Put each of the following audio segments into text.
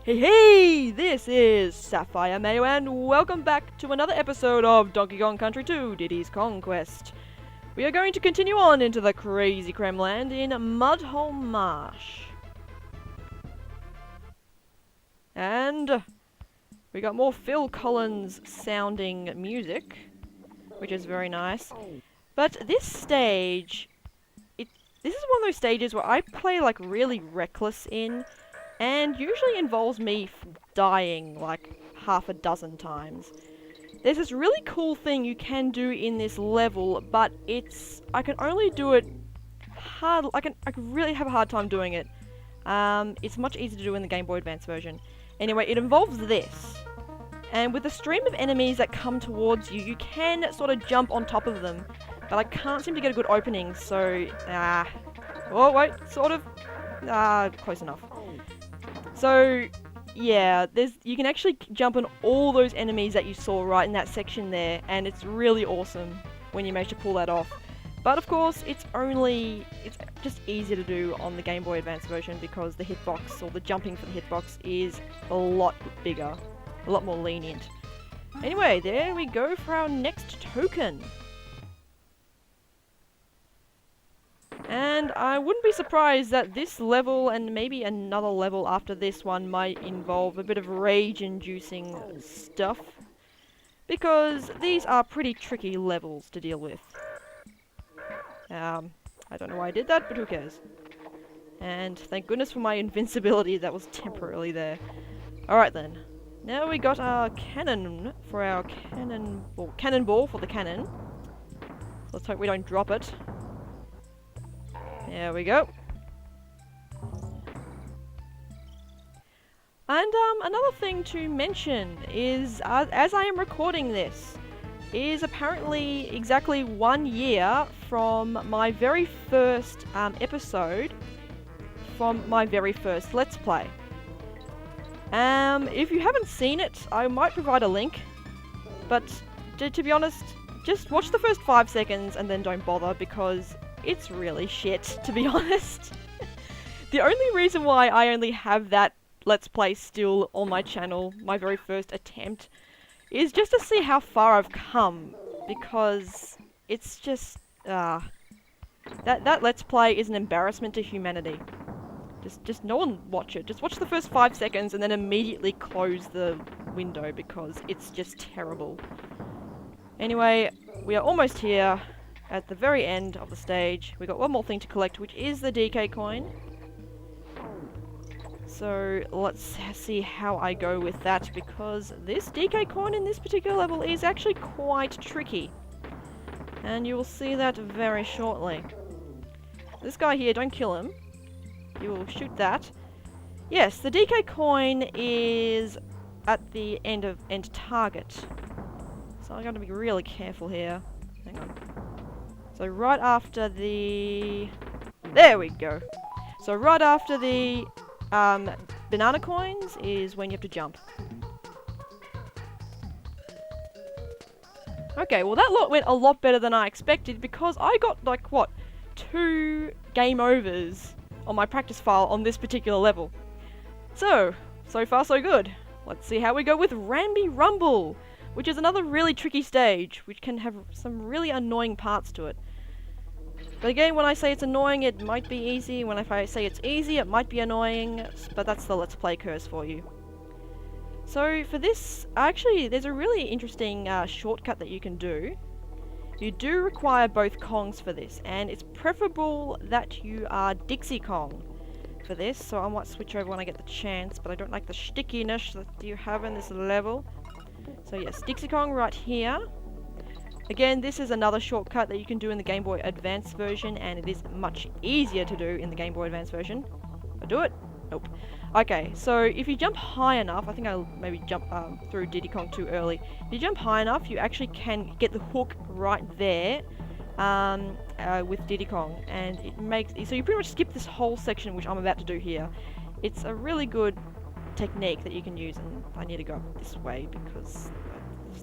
Hey, this is SapphireMayo and welcome back to another episode of Donkey Kong Country 2 Diddy's Conquest. We are going to continue on into the crazy Kremland in Hole Marsh. And we got more Phil Collins sounding music, which is very nice. But this stage, this is one of those stages where I play like really reckless in, and usually involves me dying like half a dozen times. There's this really cool thing you can do in this level, but I can only do it hard. I can really have a hard time doing it. It's much easier to do in the Game Boy Advance version. Anyway, it involves this. And with the stream of enemies that come towards you, you can sort of jump on top of them, but I can't seem to get a good opening, so, oh wait, sort of, close enough. So, yeah, you can actually jump on all those enemies that you saw right in that section there, and it's really awesome when you manage to pull that off. But of course, it's just easier to do on the Game Boy Advance version because the hitbox, or the jumping for the hitbox, is a lot bigger, a lot more lenient. Anyway, there we go for our next token. And I wouldn't be surprised that this level and maybe another level after this one might involve a bit of rage-inducing stuff, because these are pretty tricky levels to deal with. I don't know why I did that, but who cares. And thank goodness for my invincibility that was temporarily there. Alright then. Now we got our cannon for our cannonball for the cannon. Let's hope we don't drop it. There we go. And another thing to mention is, as I am recording this, is apparently exactly 1 year from my very first episode, from my very first Let's Play. If you haven't seen it, I might provide a link, but to be honest, just watch the first 5 seconds and then don't bother, because it's really shit, to be honest. The only reason why I only have that Let's Play still on my channel, my very first attempt, is just to see how far I've come, because it's just, that Let's Play is an embarrassment to humanity. Just no one watch it. Just watch the first 5 seconds and then immediately close the window, because it's just terrible. Anyway, we are almost here. At the very end of the stage, we got one more thing to collect, which is the DK coin. So let's see how I go with that, because this DK coin in this particular level is actually quite tricky. And you will see that very shortly. This guy here, don't kill him. You will shoot that. Yes, the DK coin is at the end target. So I'm going to be really careful here. Hang on. So right after the... There we go. So right after the banana coins is when you have to jump. Okay, well that went a lot better than I expected, because I got like, what, 2 game overs on my practice file on this particular level. So far so good. Let's see how we go with Ramby Rumble, which is another really tricky stage, which can have some really annoying parts to it. But again, when I say it's annoying, it might be easy. If I say it's easy, it might be annoying. But that's the Let's Play curse for you. So for this, actually, there's a really interesting shortcut that you can do. You do require both Kongs for this, and it's preferable that you are Dixie Kong for this. So I might switch over when I get the chance, but I don't like the stickiness that you have in this level. So yes, Dixie Kong right here. Again, this is another shortcut that you can do in the Game Boy Advance version, and it is much easier to do in the Game Boy Advance version. I do it? Nope. Okay, so if you jump high enough, I think I'll maybe jump through Diddy Kong too early. If you jump high enough, you actually can get the hook right there with Diddy Kong, and it makes... So you pretty much skip this whole section, which I'm about to do here. It's a really good technique that you can use, and I need to go this way because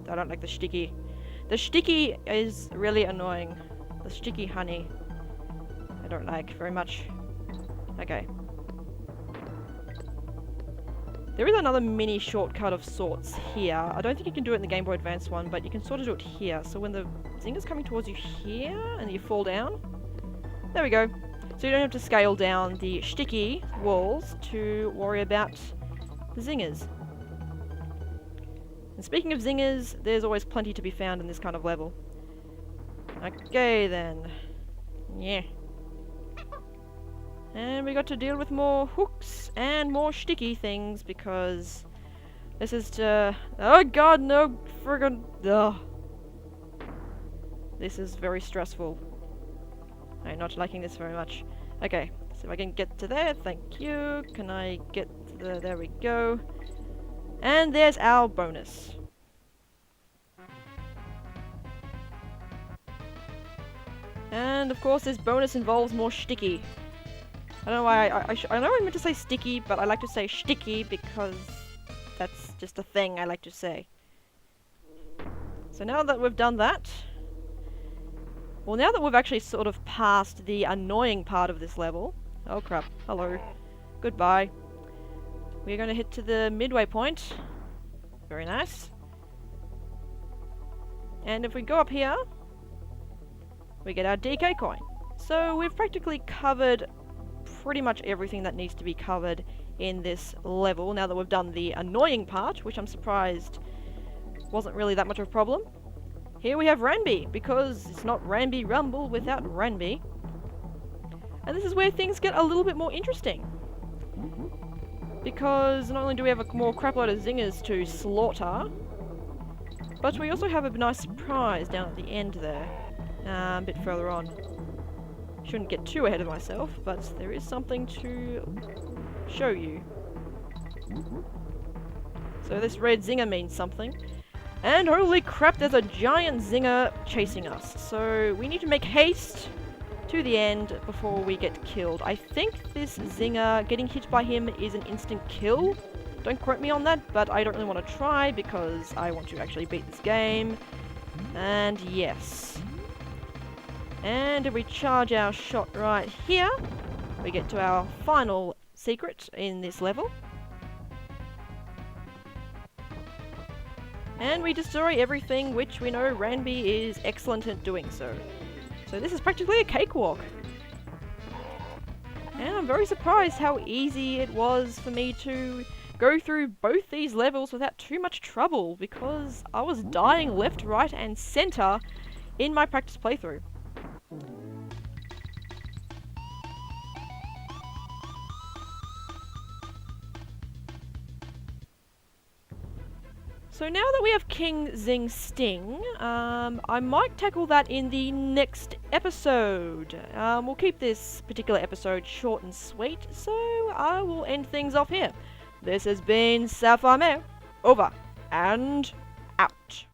I don't like the sticky. The sticky is really annoying. The sticky honey, I don't like very much. Okay. There is another mini shortcut of sorts here. I don't think you can do it in the Game Boy Advance one, but you can sort of do it here. So when the Zinger's coming towards you here, and you fall down, there we go. So you don't have to scale down the sticky walls to worry about the Zingers. And speaking of Zingers, there's always plenty to be found in this kind of level. Okay then. Yeah. And we got to deal with more hooks and more sticky things because this is oh god, no friggin' ugh. This is very stressful. I'm not liking this very much. Okay, so if I can get to there, thank you. Can I get to the, there we go. And there's our bonus. And of course this bonus involves more sticky. I don't know why I know I meant to say sticky, but I like to say schticky because that's just a thing I like to say. So now that we've done that, well, now that we've actually sort of passed the annoying part of this level, oh crap, hello, goodbye, we're going to hit to the midway point. Very nice. And if we go up here, we get our DK coin. So we've practically covered pretty much everything that needs to be covered in this level now that we've done the annoying part, which I'm surprised wasn't really that much of a problem. Here we have Ranby, because it's not Ranby Rumble without Ranby. And this is where things get a little bit more interesting. Because not only do we have a more crapload of Zingers to slaughter, but we also have a nice surprise down at the end there, a bit further on. Shouldn't get too ahead of myself, but there is something to show you. So this red Zinger means something. And holy crap, there's a giant Zinger chasing us. So we need to make haste to the end before we get killed. I think this Zinger, getting hit by him is an instant kill. Don't quote me on that, but I don't really want to try because I want to actually beat this game. And yes. And if we charge our shot right here, we get to our final secret in this level. And we destroy everything, which we know Ranby is excellent at doing so. So this is practically a cakewalk. And I'm very surprised how easy it was for me to go through both these levels without too much trouble, because I was dying left, right, and center in my practice playthrough. So now that we have King Zing Sting, I might tackle that in the next episode. We'll keep this particular episode short and sweet, so I will end things off here. This has been SapphireMayo, over and out.